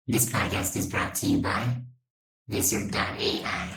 This podcast is brought to you by Visor.ai.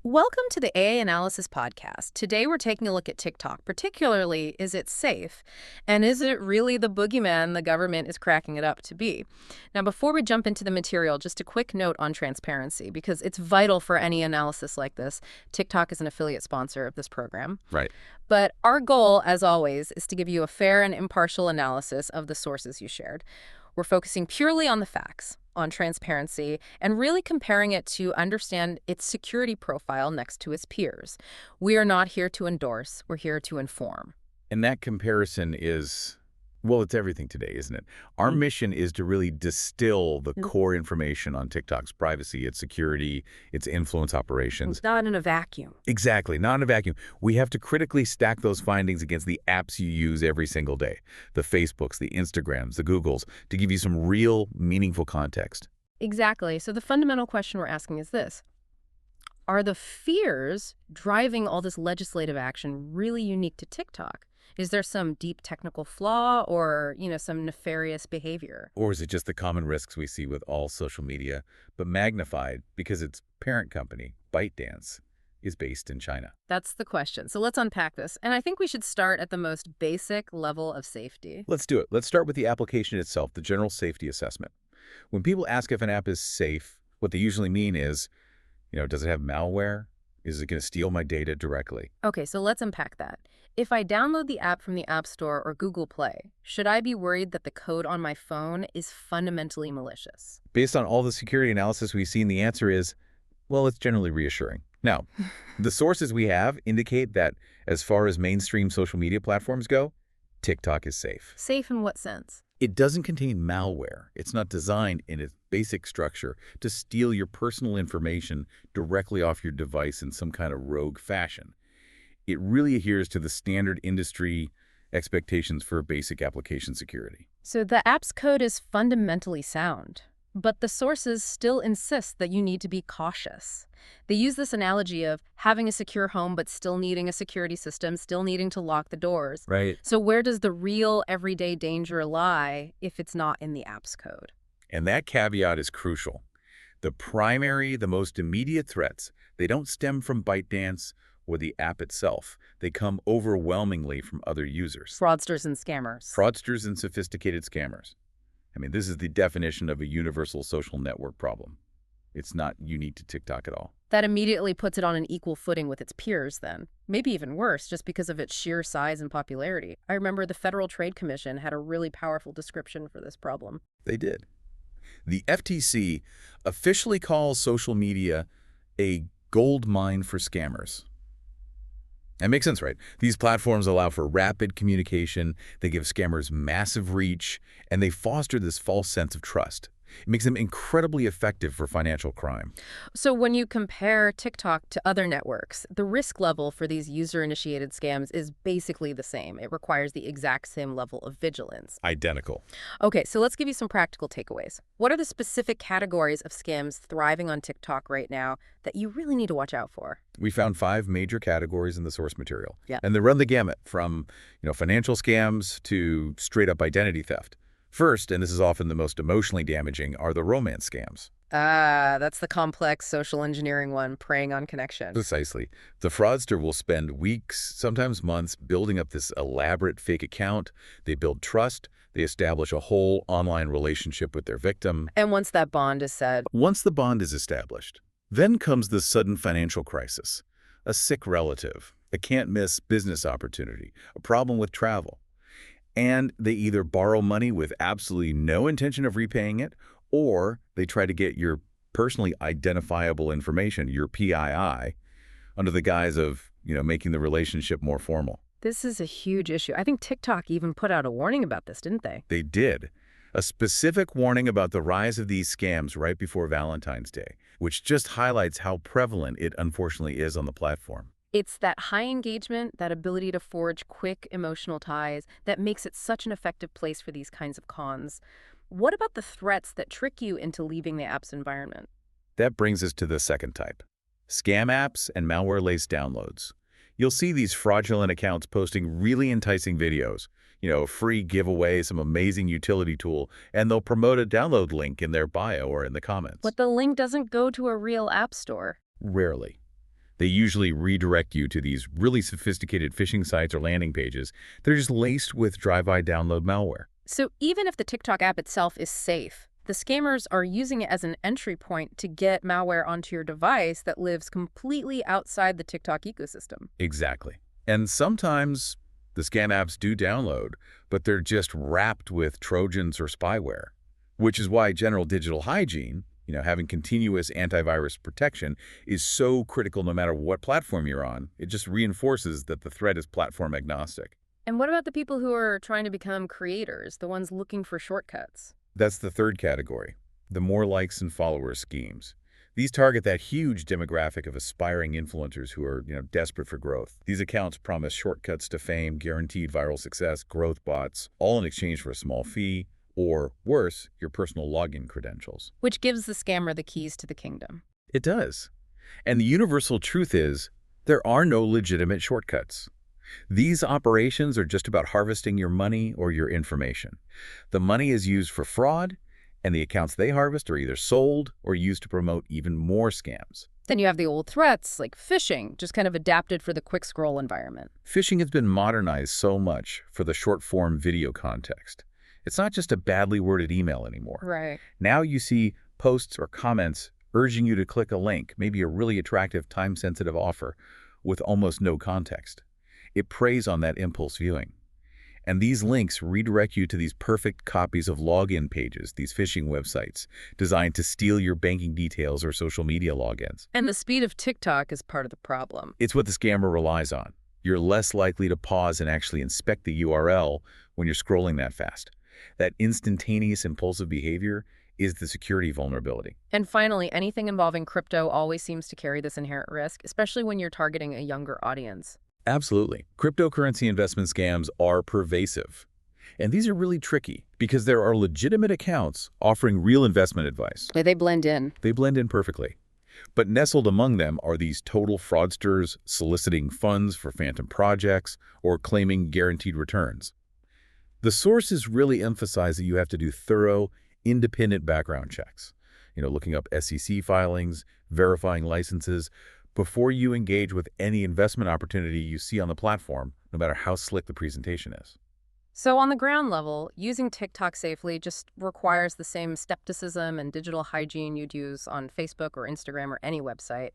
Welcome to the AiAnalysisPodcast. Today we're taking a look at TikTok, particularly, is it safe? And is it really the boogeyman the government is cracking it up to be? Now, before we jump into the material, just a quick note on transparency, because it's vital for any analysis like this. TikTok is an affiliate sponsor of this program. Right. But our goal, as always, is to give you a fair and impartial analysis of the sources you shared. We're focusing purely on the facts, on transparency, and really comparing it to understand its security profile next to its peers. We are not here to endorse, we're here to inform. And that comparison is, well, it's everything today, isn't it? Our mission is to really distill the core information on TikTok's privacy, its security, its influence operations. It's not in a vacuum. Exactly, not in a vacuum. We have to critically stack those findings against the apps you use every single day, the Facebooks, the Instagrams, the Googles, to give you some real, meaningful context. Exactly. So the fundamental question we're asking is this. Are the fears driving all this legislative action really unique to TikTok? Is there some deep technical flaw or, some nefarious behavior? Or is it just the common risks we see with all social media, but magnified because its parent company, ByteDance, is based in China? That's the question. So let's unpack this. And I think we should start at the most basic level of safety. Let's do it. Let's start with the application itself, the general safety assessment. When people ask if an app is safe, what they usually mean is, does it have malware? Is it going to steal my data directly? Okay, so let's unpack that. If I download the app from the App Store or Google Play, should I be worried that the code on my phone is fundamentally malicious? Based on all the security analysis we've seen, the answer is, well, it's generally reassuring. Now, the sources we have indicate that as far as mainstream social media platforms go, TikTok is safe. Safe in what sense? It doesn't contain malware. It's not designed in its basic structure to steal your personal information directly off your device in some kind of rogue fashion. It really adheres to the standard industry expectations for basic application security. So the app's code is fundamentally sound, but the sources still insist that you need to be cautious. They use this analogy of having a secure home but still needing a security system, still needing to lock the doors. Right. So where does the real everyday danger lie if it's not in the app's code? And that caveat is crucial. The most immediate threats, they don't stem from ByteDance or the app itself. They come overwhelmingly from other users. Fraudsters and scammers. Fraudsters and sophisticated scammers. I mean, this is the definition of a universal social network problem. It's not unique to TikTok at all. That immediately puts it on an equal footing with its peers then. Maybe even worse, just because of its sheer size and popularity. I remember the Federal Trade Commission had a really powerful description for this problem. They did. The FTC officially calls social media a gold mine for scammers. That makes sense, right? These platforms allow for rapid communication, they give scammers massive reach, and they foster this false sense of trust. It makes them incredibly effective for financial crime. So when you compare TikTok to other networks, the risk level for these user-initiated scams is basically the same. It requires the exact same level of vigilance. Identical. Okay, so let's give you some practical takeaways. What are the specific categories of scams thriving on TikTok right now that you really need to watch out for? We found 5 major categories in the source material. Yeah. And they run the gamut from, financial scams to straight-up identity theft. First, and this is often the most emotionally damaging, are the romance scams. Ah, that's the complex social engineering one, preying on connection. Precisely. The fraudster will spend weeks, sometimes months, building up this elaborate fake account. They build trust. They establish a whole online relationship with their victim. And once that bond is set, Once the bond is established, then comes the sudden financial crisis. A sick relative, a can't-miss business opportunity, a problem with travel. And they either borrow money with absolutely no intention of repaying it, or they try to get your personally identifiable information, your PII, under the guise of, making the relationship more formal. this is a huge issue. I think TikTok even put out a warning about this, didn't they? They did. A specific warning about the rise of these scams right before Valentine's Day, which just highlights how prevalent it unfortunately is on the platform. It's that high engagement, that ability to forge quick emotional ties that makes it such an effective place for these kinds of cons. what about the threats that trick you into leaving the app's environment? That brings us to the second type, scam apps and malware-laced downloads. You'll see these fraudulent accounts posting really enticing videos, a free giveaway, some amazing utility tool, and they'll promote a download link in their bio or in the comments. But the link doesn't go to a real app store. Rarely. They usually redirect you to these really sophisticated phishing sites or landing pages that are just laced with drive-by download malware. So even if the TikTok app itself is safe, the scammers are using it as an entry point to get malware onto your device that lives completely outside the TikTok ecosystem. Exactly. And sometimes the scam apps do download, but they're just wrapped with Trojans or spyware, which is why general digital hygiene, having continuous antivirus protection, is so critical no matter what platform you're on. It just reinforces that the threat is platform agnostic. And what about the people who are trying to become creators, the ones looking for shortcuts? That's the third category, the more likes and followers schemes. These target that huge demographic of aspiring influencers who are, desperate for growth. These accounts promise shortcuts to fame, guaranteed viral success, growth bots, all in exchange for a small fee, or worse, your personal login credentials. Which gives the scammer the keys to the kingdom. It does. And the universal truth is, there are no legitimate shortcuts. These operations are just about harvesting your money or your information. The money is used for fraud, and the accounts they harvest are either sold or used to promote even more scams. Then you have the old threats, like phishing, just kind of adapted for the quick scroll environment. Phishing has been modernized so much for the short-form video context. It's not just a badly worded email anymore. Right. Now you see posts or comments urging you to click a link, maybe a really attractive time-sensitive offer, with almost no context. It preys on that impulse viewing. And these links redirect you to these perfect copies of login pages, these phishing websites, designed to steal your banking details or social media logins. And the speed of TikTok is part of the problem. It's what the scammer relies on. You're less likely to pause and actually inspect the URL when you're scrolling that fast. That instantaneous impulsive behavior is the security vulnerability. And finally, anything involving crypto always seems to carry this inherent risk, especially when you're targeting a younger audience. Absolutely. Cryptocurrency investment scams are pervasive. And these are really tricky because there are legitimate accounts offering real investment advice. They blend in. They blend in perfectly. But nestled among them are these total fraudsters soliciting funds for phantom projects or claiming guaranteed returns. The sources really emphasize that you have to do thorough, independent background checks, looking up SEC filings, verifying licenses, before you engage with any investment opportunity you see on the platform, no matter how slick the presentation is. So on the ground level, using TikTok safely just requires the same skepticism and digital hygiene you'd use on Facebook or Instagram or any website.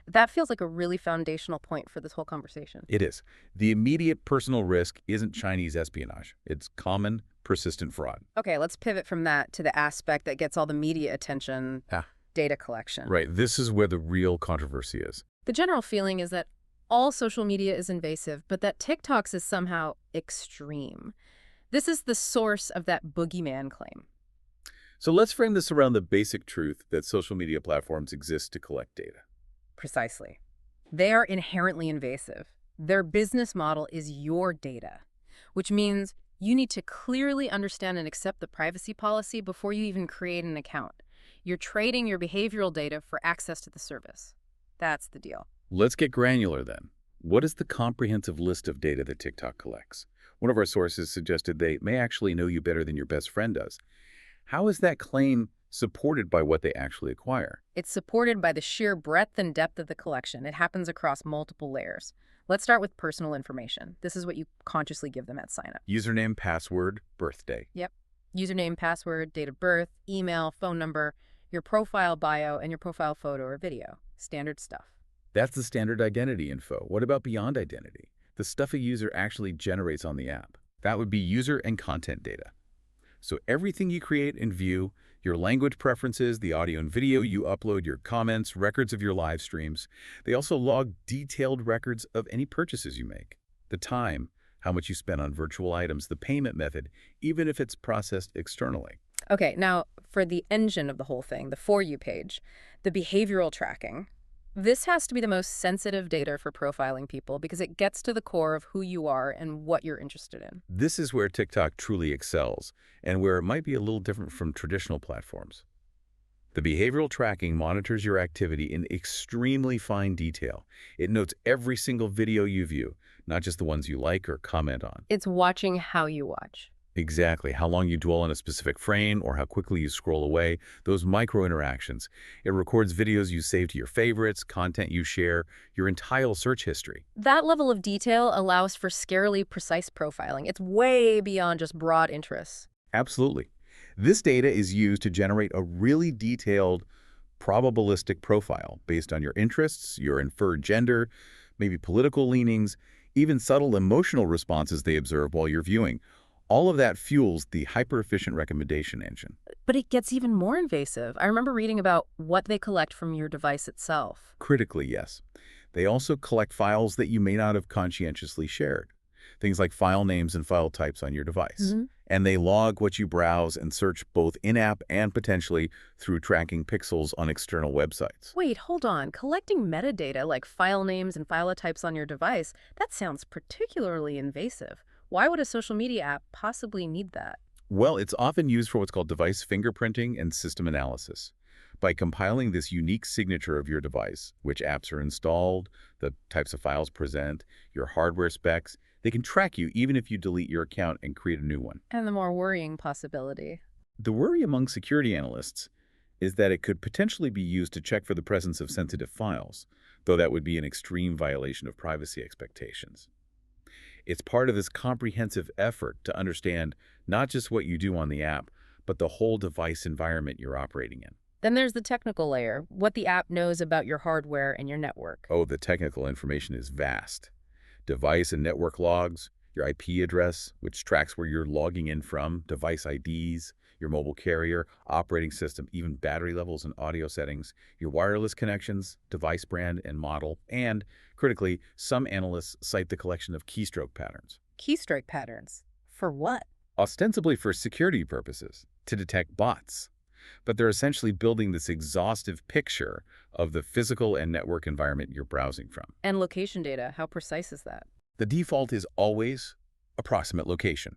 That feels like a really foundational point for this whole conversation. It is. The immediate personal risk isn't Chinese espionage. It's common, persistent fraud. Okay, let's pivot from that to the aspect that gets all the media attention, data collection. Right. This is where the real controversy is. The general feeling is that all social media is invasive, but that TikTok's is somehow extreme. This is the source of that boogeyman claim. So let's frame this around the basic truth that social media platforms exist to collect data. Precisely. They are inherently invasive. Their business model is your data, which means you need to clearly understand and accept the privacy policy before you even create an account. You're trading your behavioral data for access to the service. That's the deal. Let's get granular then. What is the comprehensive list of data that TikTok collects? One of our sources suggested they may actually know you better than your best friend does. How is that claim supported by what they actually acquire? It's supported by the sheer breadth and depth of the collection. It happens across multiple layers. Let's start with personal information. This is what you consciously give them at sign-up. Username, password, birthday. Yep. Username, password, date of birth, email, phone number, your profile bio, and your profile photo or video. Standard stuff. That's the standard identity info. What about beyond identity? The stuff a user actually generates on the app. That would be user and content data. So everything you create and view, your language preferences, the audio and video you upload, your comments, records of your live streams. They also log detailed records of any purchases you make. The time, how much you spent on virtual items, the payment method, even if it's processed externally. Okay, now for the engine of the whole thing, the For You page, the behavioral tracking, This has to be the most sensitive data for profiling people because it gets to the core of who you are and what you're interested in. This is where TikTok truly excels, and where it might be a little different from traditional platforms. The behavioral tracking monitors your activity in extremely fine detail. It notes every single video you view, not just the ones you like or comment on. It's watching how you watch. Exactly. How long you dwell on a specific frame or how quickly you scroll away, those micro interactions. It records videos you save to your favorites, content you share, your entire search history. That level of detail allows for scarily precise profiling. It's way beyond just broad interests. Absolutely. This data is used to generate a really detailed probabilistic profile based on your interests, your inferred gender, maybe political leanings, even subtle emotional responses they observe while you're viewing. All of that fuels the hyper-efficient recommendation engine. But it gets even more invasive. I remember reading about what they collect from your device itself. Critically, yes. They also collect files that you may not have conscientiously shared. Things like file names and file types on your device. And they log what you browse and search both in-app and potentially through tracking pixels on external websites. Wait, hold on. Collecting metadata like file names and file types on your device, that sounds particularly invasive. Why would a social media app possibly need that? Well, it's often used for what's called device fingerprinting and system analysis. By compiling this unique signature of your device, which apps are installed, the types of files present, your hardware specs, they can track you even if you delete your account and create a new one. And the more worrying possibility. The worry among security analysts is that it could potentially be used to check for the presence of sensitive files, though that would be an extreme violation of privacy expectations. It's part of this comprehensive effort to understand not just what you do on the app, but the whole device environment you're operating in. Then there's the technical layer, what the app knows about your hardware and your network. Oh, the technical information is vast. Device and network logs, your IP address, which tracks where you're logging in from, device IDs, your mobile carrier, operating system, even battery levels and audio settings, your wireless connections, device brand and model, and, critically, some analysts cite the collection of keystroke patterns. Keystroke patterns? For what? Ostensibly for security purposes, to detect bots. But they're essentially building this exhaustive picture of the physical and network environment you're browsing from. And location data, how precise is that? The default is always approximate location,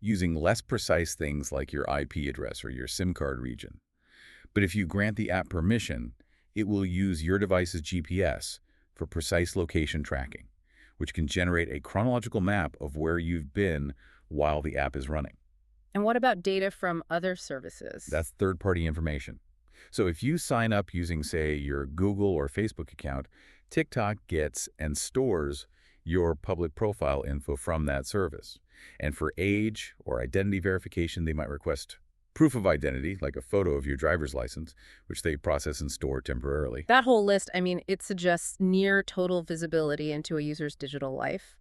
using less precise things like your IP address or your SIM card region. But if you grant the app permission, it will use your device's GPS for precise location tracking, which can generate a chronological map of where you've been while the app is running. And what about data from other services? That's third-party information. So if you sign up using, say, your Google or Facebook account, TikTok gets and stores your public profile info from that service. And for age or identity verification, they might request proof of identity, like a photo of your driver's license, which they process and store temporarily. That whole list, it suggests near total visibility into a user's digital life.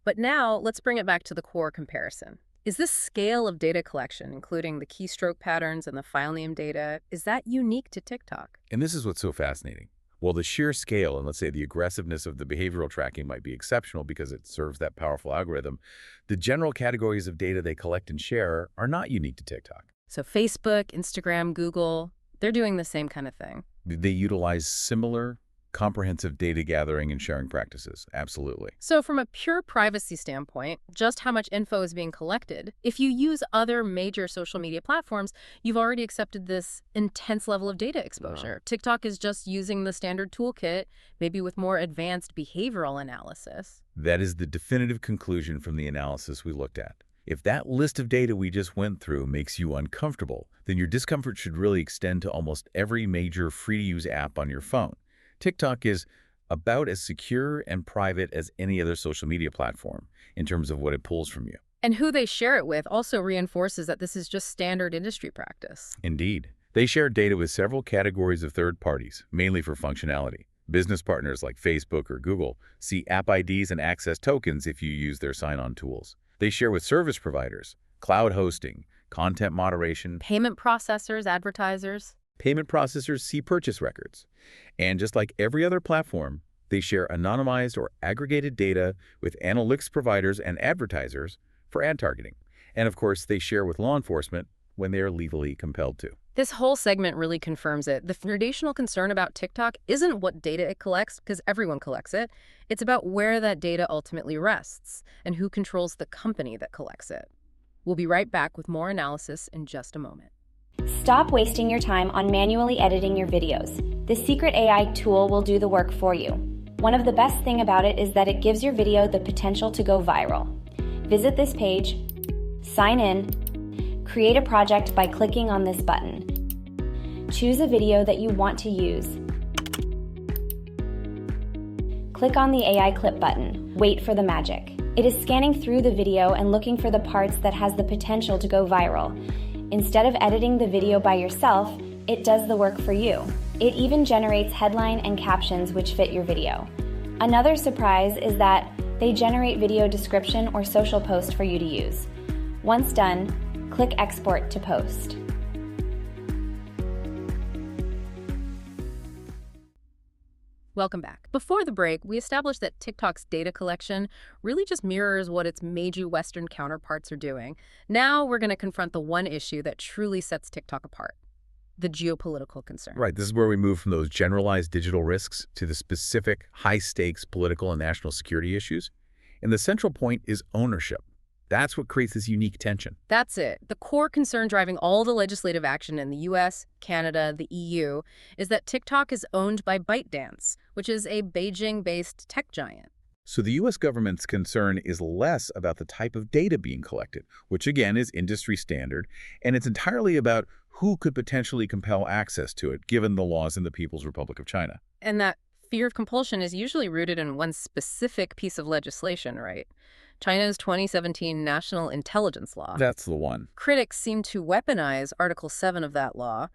But now let's bring it back to the core comparison. Is this scale of data collection, including the keystroke patterns and the file name data, is that unique to TikTok? And this is what's so fascinating. While the sheer scale and, let's say, the aggressiveness of the behavioral tracking might be exceptional because it serves that powerful algorithm, the general categories of data they collect and share are not unique to TikTok. So Facebook, Instagram, Google, they're doing the same kind of thing. They utilize similar, comprehensive data gathering and sharing practices. Absolutely. So from a pure privacy standpoint, just how much info is being collected, if you use other major social media platforms, you've already accepted this intense level of data exposure. Wow. TikTok is just using the standard toolkit, maybe with more advanced behavioral analysis. That is the definitive conclusion from the analysis we looked at. If that list of data we just went through makes you uncomfortable, then your discomfort should really extend to almost every major free-to-use app on your phone. TikTok is about as secure and private as any other social media platform in terms of what it pulls from you. And who they share it with also reinforces that this is just standard industry practice. Indeed. They share data with several categories of third parties, mainly for functionality. Business partners like Facebook or Google see app IDs and access tokens if you use their sign-on tools. They share with service providers, cloud hosting, content moderation, Payment processors, advertisers. Payment processors see purchase records. And just like every other platform, they share anonymized or aggregated data with analytics providers and advertisers for ad targeting. And of course, they share with law enforcement when they are legally compelled to. This whole segment really confirms it. The foundational concern about TikTok isn't what data it collects, because everyone collects it. It's about where that data ultimately rests and who controls the company that collects it. We'll be right back with more analysis in just a moment. Stop wasting your time on manually editing your videos. The secret AI tool will do the work for you. One of the best things about it is that it gives your video the potential to go viral. Visit this page, sign in, create a project by clicking on this button. Choose a video that you want to use. Click on the AI clip button. Wait for the magic. It is scanning through the video and looking for the parts that has the potential to go viral. Instead of editing the video by yourself, it does the work for you. It even generates headline and captions which fit your video. Another surprise is that they generate video description or social post for you to use. Once done, click Export to Post. Welcome back. Before the break, we established that TikTok's data collection really just mirrors what its major Western counterparts are doing. Now we're going to confront the one issue that truly sets TikTok apart: the geopolitical concern. Right. This is where we move from those generalized digital risks to the specific high-stakes political and national security issues. And the central point is ownership. That's what creates this unique tension. That's it. The core concern driving all the legislative action in the US, Canada, the EU is that TikTok is owned by ByteDance, which is a Beijing-based tech giant. So the U.S. government's concern is less about the type of data being collected, which again is industry standard, and it's entirely about who could potentially compel access to it, given the laws in the People's Republic of China. And that fear of compulsion is usually rooted in one specific piece of legislation, right? China's 2017 National Intelligence Law. That's the one. Critics seem to weaponize Article 7 of that law.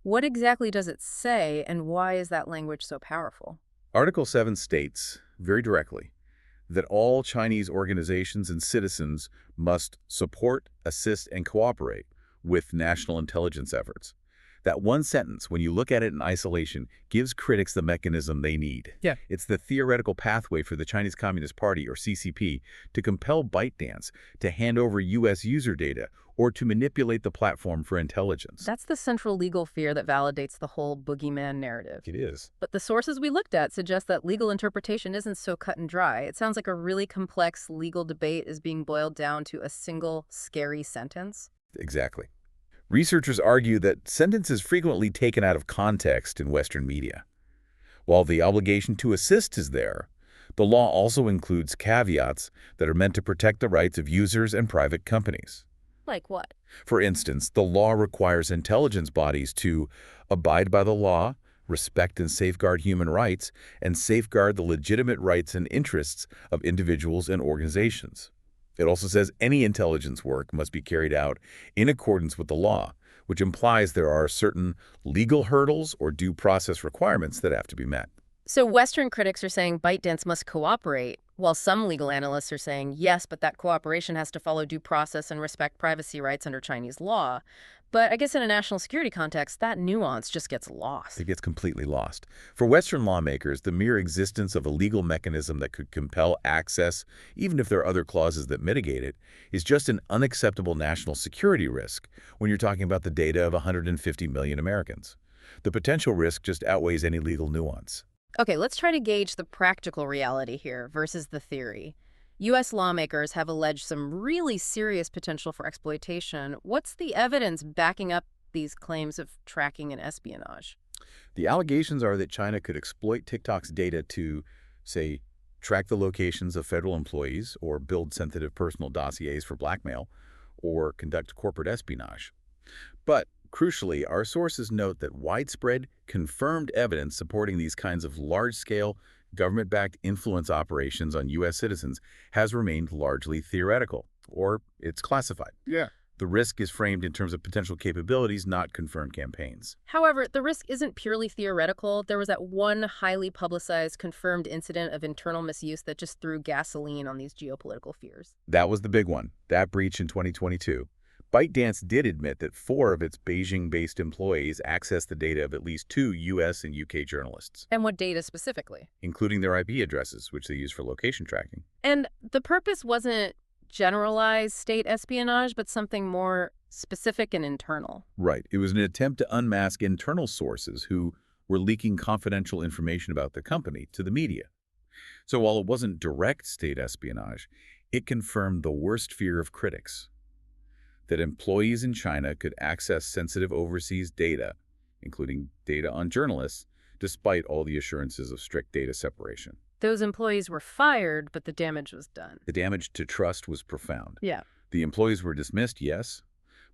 What exactly does it say, and why is that language so powerful? Article 7 states, very directly, that all Chinese organizations and citizens must support, assist, and cooperate with national intelligence efforts. That one sentence, when you look at it in isolation, gives critics the mechanism they need. Yeah. It's the theoretical pathway for the Chinese Communist Party, or CCP, to compel ByteDance to hand over U.S. user data or to manipulate the platform for intelligence. That's the central legal fear that validates the whole boogeyman narrative. It is. But the sources we looked at suggest that legal interpretation isn't so cut and dry. It sounds like a really complex legal debate is being boiled down to a single scary sentence. Exactly. Researchers argue that sentence is frequently taken out of context in Western media. While the obligation to assist is there, the law also includes caveats that are meant to protect the rights of users and private companies. Like what? For instance, the law requires intelligence bodies to abide by the law, respect and safeguard human rights, and safeguard the legitimate rights and interests of individuals and organizations. It also says any intelligence work must be carried out in accordance with the law, which implies there are certain legal hurdles or due process requirements that have to be met. So Western critics are saying ByteDance must cooperate, while some legal analysts are saying, yes, but that cooperation has to follow due process and respect privacy rights under Chinese law. But I guess in a national security context, that nuance just gets lost. It gets completely lost. For Western lawmakers, the mere existence of a legal mechanism that could compel access, even if there are other clauses that mitigate it, is just an unacceptable national security risk when you're talking about the data of 150 million Americans. The potential risk just outweighs any legal nuance. Okay, let's try to gauge the practical reality here versus the theory. U.S. lawmakers have alleged some really serious potential for exploitation. What's the evidence backing up these claims of tracking and espionage? The allegations are that China could exploit TikTok's data to, say, track the locations of federal employees or build sensitive personal dossiers for blackmail or conduct corporate espionage. But crucially, our sources note that widespread, confirmed evidence supporting these kinds of large-scale, government-backed influence operations on U.S. citizens has remained largely theoretical, or it's classified. Yeah. The risk is framed in terms of potential capabilities, not confirmed campaigns. However, the risk isn't purely theoretical. There was that one highly publicized, confirmed incident of internal misuse that just threw gasoline on these geopolitical fears. That was the big one, that breach in 2022. ByteDance did admit that 4 of its Beijing-based employees accessed the data of at least 2 U.S. and U.K. journalists. And what data specifically? Including their IP addresses, which they use for location tracking. And the purpose wasn't generalized state espionage, but something more specific and internal. Right. It was an attempt to unmask internal sources who were leaking confidential information about the company to the media. So while it wasn't direct state espionage, it confirmed the worst fear of critics, that employees in China could access sensitive overseas data, including data on journalists, despite all the assurances of strict data separation. Those employees were fired, but the damage was done. The damage to trust was profound. Yeah. The employees were dismissed, yes,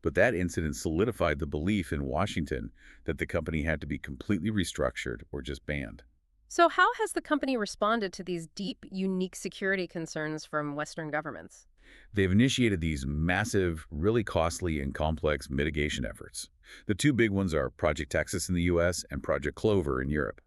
but that incident solidified the belief in Washington that the company had to be completely restructured or just banned. So how has the company responded to these deep, unique security concerns from Western governments? They've initiated these massive, really costly and complex mitigation efforts. The two big ones are Project Texas in the US and Project Clover in Europe.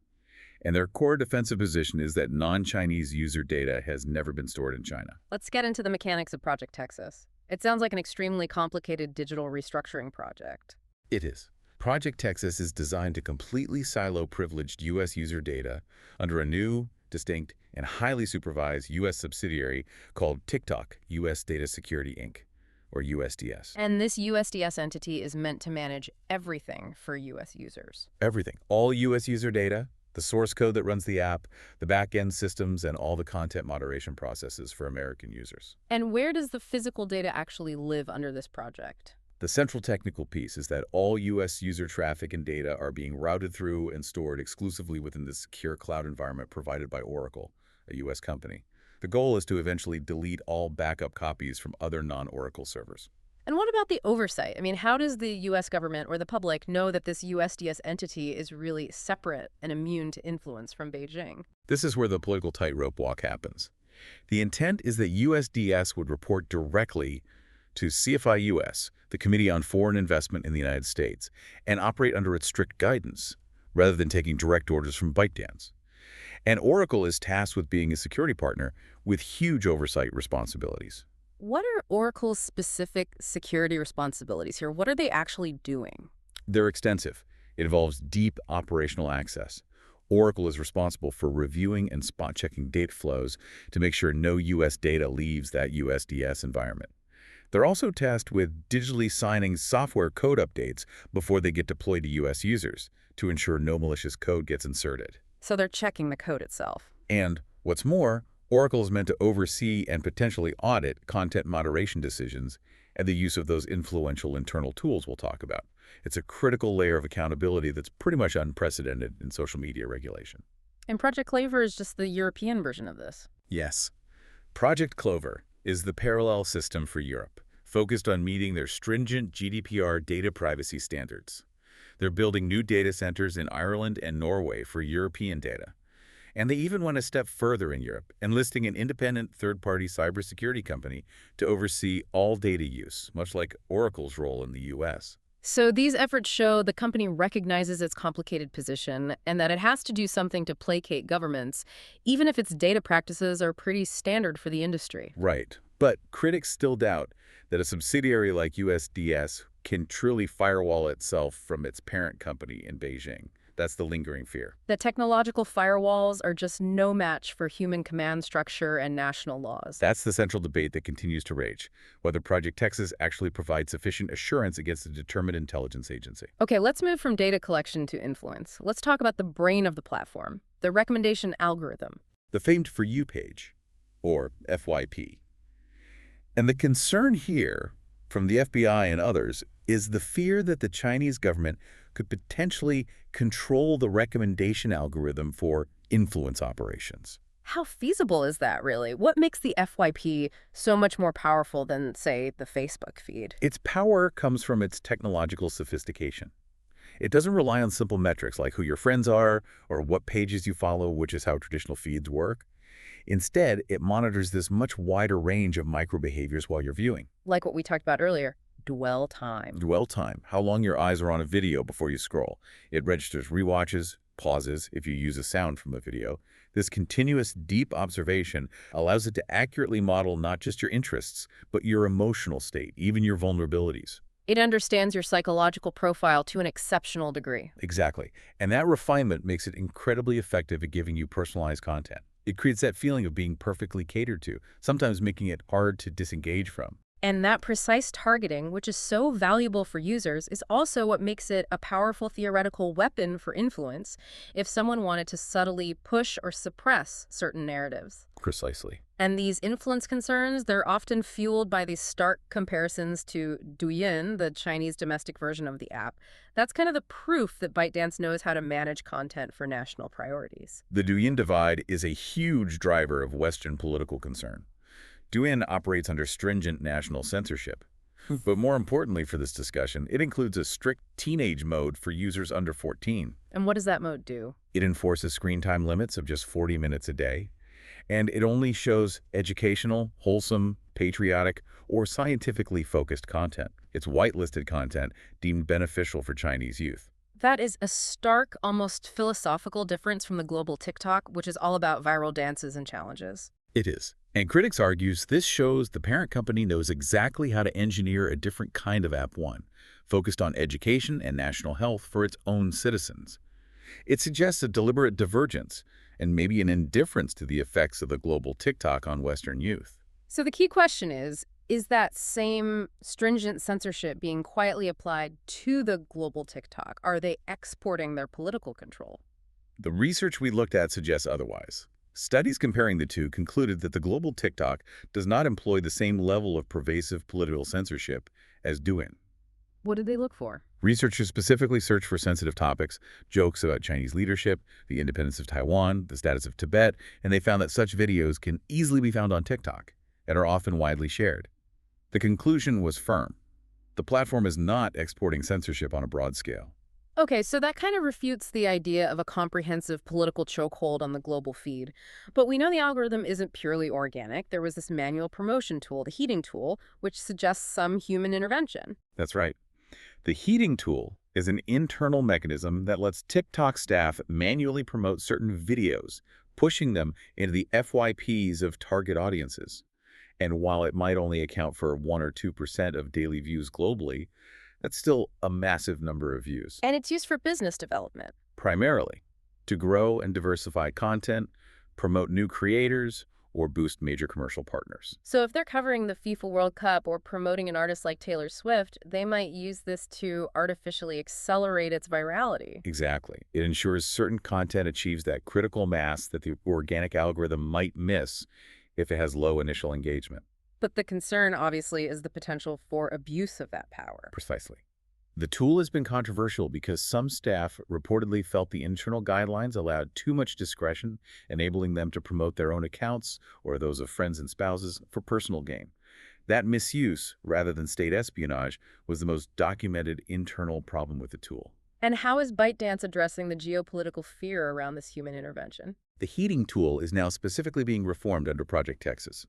And their core defensive position is that non-Chinese user data has never been stored in China. Let's get into the mechanics of Project Texas. It sounds like an extremely complicated digital restructuring project. It is. Project Texas is designed to completely silo privileged U.S. user data under a new, distinct, and highly supervised U.S. subsidiary called TikTok U.S. Data Security, Inc., or USDS. And this USDS entity is meant to manage everything for U.S. users. Everything. All U.S. user data, the source code that runs the app, the back-end systems, and all the content moderation processes for American users. And where does the physical data actually live under this project? The central technical piece is that all U.S. user traffic and data are being routed through and stored exclusively within the secure cloud environment provided by Oracle, a U.S. company. The goal is to eventually delete all backup copies from other non-Oracle servers. And what about the oversight? I mean, how does the U.S. government or the public know that this USDS entity is really separate and immune to influence from Beijing? This is where the political tightrope walk happens. The intent is that USDS would report directly to CFI-US, the Committee on Foreign Investment in the United States, and operate under its strict guidance, rather than taking direct orders from ByteDance. And Oracle is tasked with being a security partner with huge oversight responsibilities. What are Oracle's specific security responsibilities here? What are they actually doing? They're extensive. It involves deep operational access. Oracle is responsible for reviewing and spot-checking data flows to make sure no U.S. data leaves that USDS environment. They're also tasked with digitally signing software code updates before they get deployed to U.S. users to ensure no malicious code gets inserted. So they're checking the code itself. And what's more, Oracle is meant to oversee and potentially audit content moderation decisions and the use of those influential internal tools we'll talk about. It's a critical layer of accountability that's pretty much unprecedented in social media regulation. And Project Clover is just the European version of this. Yes. Project Clover is the parallel system for Europe, focused on meeting their stringent GDPR data privacy standards. They're building new data centers in Ireland and Norway for European data. And they even went a step further in Europe, enlisting an independent third-party cybersecurity company to oversee all data use, much like Oracle's role in the U.S. So these efforts show the company recognizes its complicated position and that it has to do something to placate governments, even if its data practices are pretty standard for the industry. Right. But critics still doubt that a subsidiary like USDS can truly firewall itself from its parent company in Beijing. That's the lingering fear. That technological firewalls are just no match for human command structure and national laws. That's the central debate that continues to rage, whether Project Texas actually provides sufficient assurance against a determined intelligence agency. Okay, let's move from data collection to influence. Let's talk about the brain of the platform, the recommendation algorithm. The famed For You page, or FYP. And the concern here, from the FBI and others, is the fear that the Chinese government could potentially control the recommendation algorithm for influence operations. How feasible is that, really? What makes the FYP so much more powerful than, say, the Facebook feed? Its power comes from its technological sophistication. It doesn't rely on simple metrics like who your friends are or what pages you follow, which is how traditional feeds work. Instead, it monitors this much wider range of micro-behaviors while you're viewing. Like what we talked about earlier. Dwell time. Dwell time, how long your eyes are on a video before you scroll. It registers rewatches, pauses if you use a sound from a video. This continuous deep observation allows it to accurately model not just your interests, but your emotional state, even your vulnerabilities. It understands your psychological profile to an exceptional degree. Exactly. And that refinement makes it incredibly effective at giving you personalized content. It creates that feeling of being perfectly catered to, sometimes making it hard to disengage from. And that precise targeting, which is so valuable for users, is also what makes it a powerful theoretical weapon for influence if someone wanted to subtly push or suppress certain narratives. Precisely. And these influence concerns, they're often fueled by these stark comparisons to Douyin, the Chinese domestic version of the app. That's kind of the proof that ByteDance knows how to manage content for national priorities. The Douyin divide is a huge driver of Western political concern. Douyin operates under stringent national censorship. But more importantly for this discussion, it includes a strict teenage mode for users under 14. And what does that mode do? It enforces screen time limits of just 40 minutes a day. And it only shows educational, wholesome, patriotic, or scientifically focused content. It's whitelisted content deemed beneficial for Chinese youth. That is a stark, almost philosophical difference from the global TikTok, which is all about viral dances and challenges. It is. And critics argues this shows the parent company knows exactly how to engineer a different kind of App 1, focused on education and national health for its own citizens. It suggests a deliberate divergence and maybe an indifference to the effects of the global TikTok on Western youth. So the key question is that same stringent censorship being quietly applied to the global TikTok? Are they exporting their political control? The research we looked at suggests otherwise. Studies comparing the two concluded that the global TikTok does not employ the same level of pervasive political censorship as Douyin. What did they look for? Researchers specifically searched for sensitive topics, jokes about Chinese leadership, the independence of Taiwan, the status of Tibet, and they found that such videos can easily be found on TikTok and are often widely shared. The conclusion was firm. The platform is not exporting censorship on a broad scale. Okay, so that kind of refutes the idea of a comprehensive political chokehold on the global feed. But we know the algorithm isn't purely organic. There was this manual promotion tool, the heating tool, which suggests some human intervention. That's right. The heating tool is an internal mechanism that lets TikTok staff manually promote certain videos, pushing them into the FYPs of target audiences. And while it might only account for 1 or 2% of daily views globally, that's still a massive number of views. And it's used for business development. Primarily to grow and diversify content, promote new creators, or boost major commercial partners. So if they're covering the FIFA World Cup or promoting an artist like Taylor Swift, they might use this to artificially accelerate its virality. Exactly. It ensures certain content achieves that critical mass that the organic algorithm might miss if it has low initial engagement. But the concern, obviously, is the potential for abuse of that power. Precisely. The tool has been controversial because some staff reportedly felt the internal guidelines allowed too much discretion, enabling them to promote their own accounts or those of friends and spouses for personal gain. That misuse, rather than state espionage, was the most documented internal problem with the tool. And how is ByteDance addressing the geopolitical fear around this human intervention? The heating tool is now specifically being reformed under Project Texas.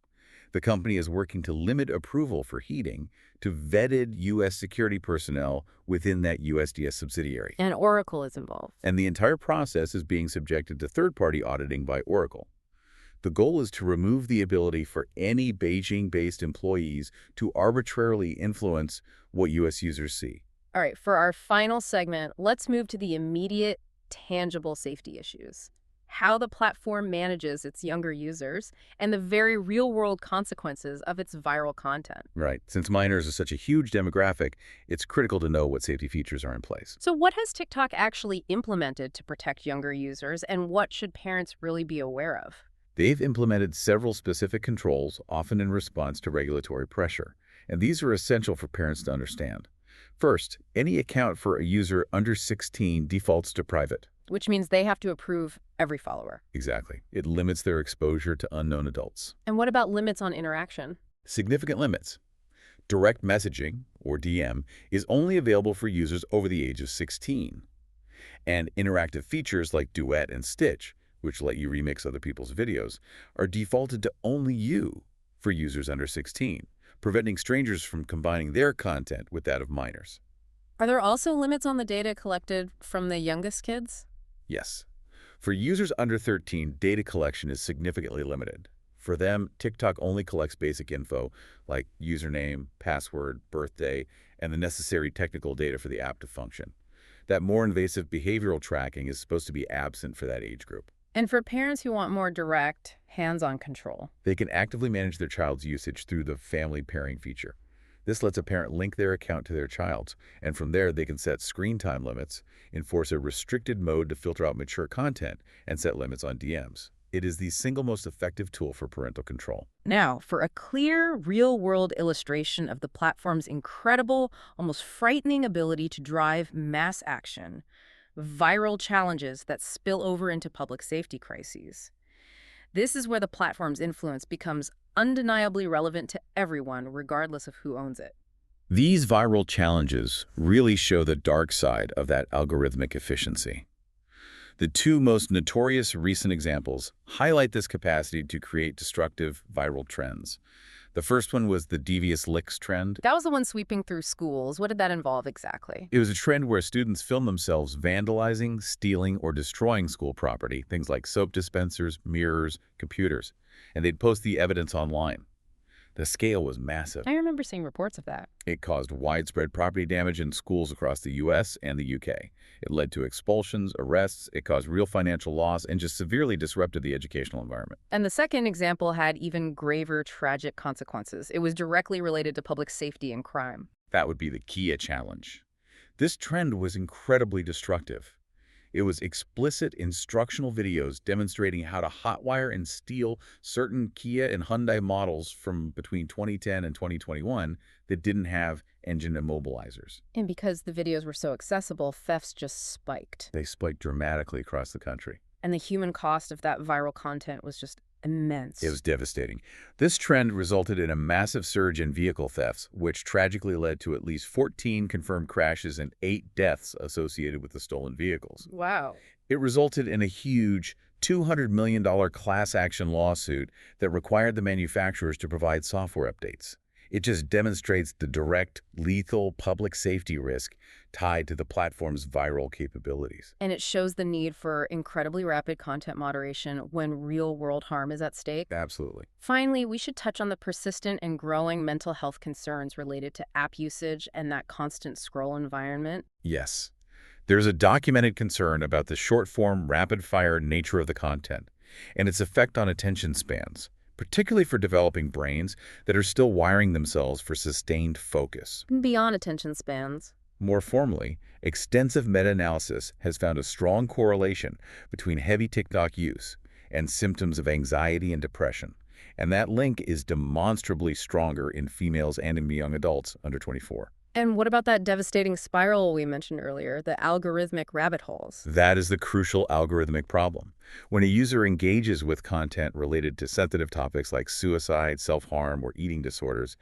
The company is working to limit approval for heating to vetted U.S. security personnel within that USDS subsidiary. And Oracle is involved. And the entire process is being subjected to third-party auditing by Oracle. The goal is to remove the ability for any Beijing-based employees to arbitrarily influence what U.S. users see. All right, for our final segment, let's move to the immediate, tangible safety issues. How the platform manages its younger users, and the very real-world consequences of its viral content. Right. Since minors are such a huge demographic, it's critical to know what safety features are in place. So what has TikTok actually implemented to protect younger users, and what should parents really be aware of? They've implemented several specific controls, often in response to regulatory pressure, and these are essential for parents to understand. First, any account for a user under 16 defaults to private. Which means they have to approve every follower. Exactly. It limits their exposure to unknown adults. And what about limits on interaction? Significant limits. Direct messaging, or DM, is only available for users over the age of 16. And interactive features like Duet and Stitch, which let you remix other people's videos, are defaulted to only you for users under 16, preventing strangers from combining their content with that of minors. Are there also limits on the data collected from the youngest kids? Yes. For users under 13, data collection is significantly limited. For them, TikTok only collects basic info like username, password, birthday, and the necessary technical data for the app to function. That more invasive behavioral tracking is supposed to be absent for that age group. And for parents who want more direct, hands-on control? They can actively manage their child's usage through the family pairing feature. This lets a parent link their account to their child's, and from there they can set screen time limits, enforce a restricted mode to filter out mature content, and set limits on DMs. It is the single most effective tool for parental control. Now, for a clear, real-world illustration of the platform's incredible, almost frightening ability to drive mass action, viral challenges that spill over into public safety crises. This is where the platform's influence becomes undeniably relevant to everyone, regardless of who owns it. These viral challenges really show the dark side of that algorithmic efficiency. The two most notorious recent examples highlight this capacity to create destructive viral trends. The first one was the Devious Licks trend. That was the one sweeping through schools. What did that involve exactly? It was a trend where students filmed themselves vandalizing, stealing, or destroying school property, things like soap dispensers, mirrors, computers, and they'd post the evidence online. The scale was massive. I remember seeing reports of that. It caused widespread property damage in schools across the U.S. and the U.K. It led to expulsions, arrests, it caused real financial loss, and just severely disrupted the educational environment. And the second example had even graver, tragic consequences. It was directly related to public safety and crime. That would be the Kia challenge. This trend was incredibly destructive. It was explicit instructional videos demonstrating how to hotwire and steal certain Kia and Hyundai models from between 2010 and 2021 that didn't have engine immobilizers. And because the videos were so accessible, thefts just spiked. They spiked dramatically across the country. And the human cost of that viral content was just immense. It was devastating. This trend resulted in a massive surge in vehicle thefts, which tragically led to at least 14 confirmed crashes and 8 deaths associated with the stolen vehicles. Wow. It resulted in a huge $200 million class action lawsuit that required the manufacturers to provide software updates. It just demonstrates the direct, lethal public safety risk tied to the platform's viral capabilities. And it shows the need for incredibly rapid content moderation when real-world harm is at stake. Absolutely. Finally, we should touch on the persistent and growing mental health concerns related to app usage and that constant scroll environment. Yes. There's a documented concern about the short-form, rapid-fire nature of the content and its effect on attention spans, particularly for developing brains that are still wiring themselves for sustained focus. Beyond attention spans. More formally, extensive meta-analysis has found a strong correlation between heavy TikTok use and symptoms of anxiety and depression, and that link is demonstrably stronger in females and in young adults under 24. And what about that devastating spiral we mentioned earlier, the algorithmic rabbit holes? That is the crucial algorithmic problem. When a user engages with content related to sensitive topics like suicide, self-harm, or eating disorders,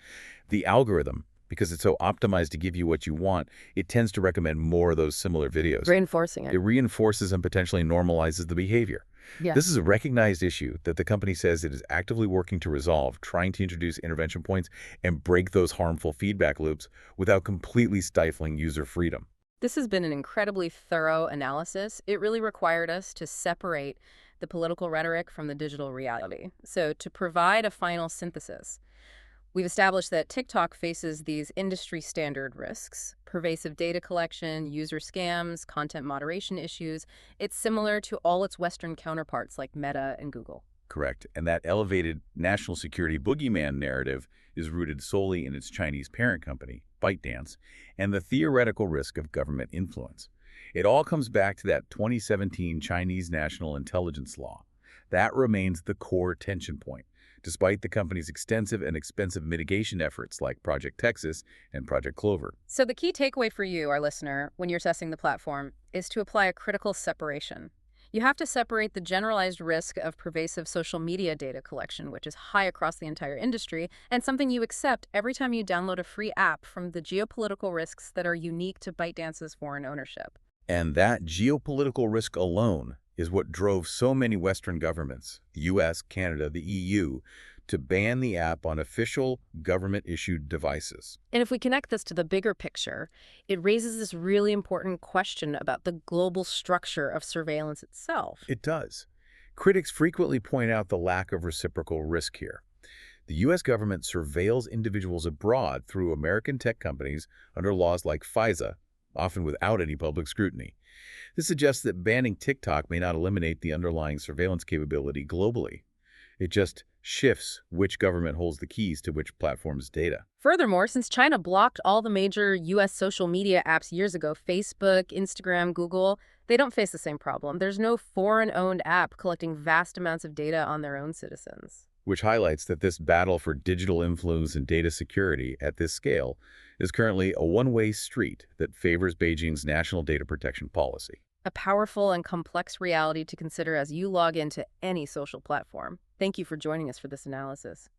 the algorithm, because it's so optimized to give you what you want, it tends to recommend more of those similar videos. Reinforcing it. It reinforces and potentially normalizes the behavior. Yeah. This is a recognized issue that the company says it is actively working to resolve, trying to introduce intervention points and break those harmful feedback loops without completely stifling user freedom. This has been an incredibly thorough analysis. It really required us to separate the political rhetoric from the digital reality. So to provide a final synthesis, we've established that TikTok faces these industry standard risks: pervasive data collection, user scams, content moderation issues. It's similar to all its Western counterparts like Meta and Google. Correct. And that elevated national security boogeyman narrative is rooted solely in its Chinese parent company, ByteDance, and the theoretical risk of government influence. It all comes back to that 2017 Chinese National Intelligence Law. That remains the core tension point, despite the company's extensive and expensive mitigation efforts like Project Texas and Project Clover. So the key takeaway for you, our listener, when you're assessing the platform, is to apply a critical separation. You have to separate the generalized risk of pervasive social media data collection, which is high across the entire industry, and something you accept every time you download a free app, from the geopolitical risks that are unique to ByteDance's foreign ownership. And that geopolitical risk alone is what drove so many Western governments, the U.S., Canada, the EU, to ban the app on official government-issued devices. And if we connect this to the bigger picture, it raises this really important question about the global structure of surveillance itself. It does. Critics frequently point out the lack of reciprocal risk here. The U.S. government surveils individuals abroad through American tech companies under laws like FISA, often without any public scrutiny. This suggests that banning TikTok may not eliminate the underlying surveillance capability globally. It just shifts which government holds the keys to which platform's data. Furthermore, since China blocked all the major U.S. social media apps years ago, Facebook, Instagram, Google, they don't face the same problem. There's no foreign-owned app collecting vast amounts of data on their own citizens. Which highlights that this battle for digital influence and data security at this scale is currently a one-way street that favors Beijing's national data protection policy. A powerful and complex reality to consider as you log into any social platform. Thank you for joining us for this analysis.